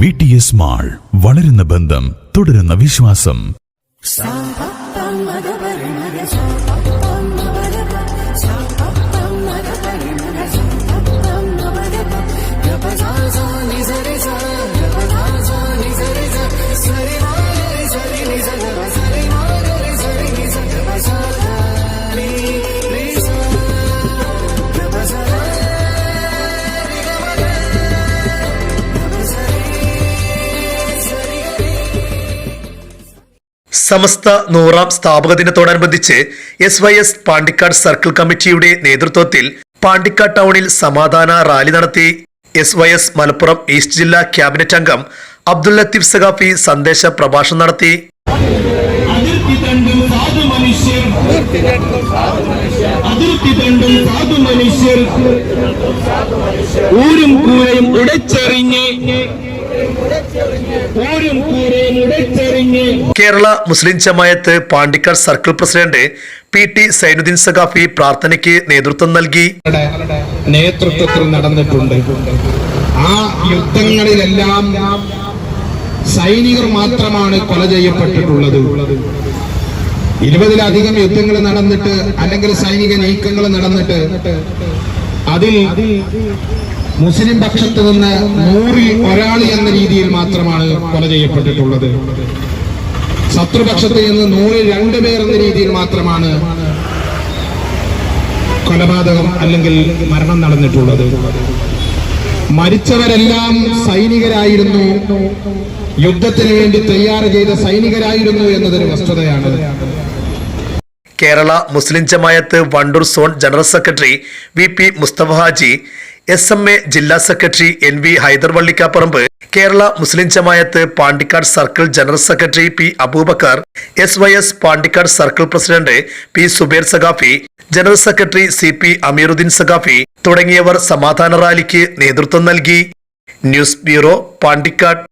VTS mall, വളരുന്ന ബന്ധം, തുടരുന്ന വിശ്വാസം. സമസ്ത 100ാം സ്ഥാപക ദിനത്തോടനുബന്ധിച്ച് SYS പാണ്ടിക്കാട് സർക്കിൾ കമ്മിറ്റിയുടെ നേതൃത്വത്തിൽ പാണ്ടിക്കാട് ടൗണിൽ സമാധാന റാലി നടത്തി. SYS മലപ്പുറം ഈസ്റ്റ് ജില്ലാ ക്യാബിനറ്റ് അംഗം അബ്ദുൽ ലത്തീഫ് സഖാഫി സന്ദേശ പ്രഭാഷണം നടത്തി. Kerala Muslim Jamaat Pandikkad circle president PT Zainuddin Saqafi പ്രാർത്ഥനയ്ക്ക് നേതൃത്വം നൽകി. നേതൃത്വത്തിൽ നടന്നിട്ടുണ്ട്. ആ യുദ്ധങ്ങളിലെല്ലാം സൈനികർ മാത്രമാണ് കൊല ചെയ്യപ്പെട്ടിട്ടുള്ളത്. 20-ലധികം യുദ്ധങ്ങൾ നടന്നിട്ട് അല്ലെങ്കിൽ സൈനിക നീക്കങ്ങൾ നടന്നിട്ട് അതിൽ മുസ്ലിം പക്ഷത്ത് നിന്ന് 100-ൽ ഒരാൾ എന്ന രീതിയിൽ മാത്രമാണ് കൊല ചെയ്യപ്പെട്ടിട്ടുള്ളത്. ശത്രുപക്ഷത്ത് നിന്ന് 100-ൽ 2 പേർ എന്ന രീതിയിൽ മാത്രമാണ് കൊലപാതകം അല്ലെങ്കിൽ മരണം നടന്നിട്ടുള്ളത്. മരിച്ചവരെല്ലാം സൈനികരായിരുന്നു, യുദ്ധത്തിന് വേണ്ടി തയ്യാർ ചെയ്ത സൈനികരായിരുന്നു എന്നതൊരു വസ്തുതയാണ്. Kerala Muslim Jamaat Wandoor zone general secretary VP Musthafa Haji, SMA ജില്ലാ secretary NV Haider Vallikkapparamb, Kerala Muslim Jamaat Pandikkad circle general secretary P Aboobacker, SYS Pandikkad circle president P Zubair Saqafi, general secretary CP Ameeruddin Saqafi തുടങ്ങിയവർ സമാധാന റാലിക്ക് നേതൃത്വം നൽകി. News bureau, Pandikkad.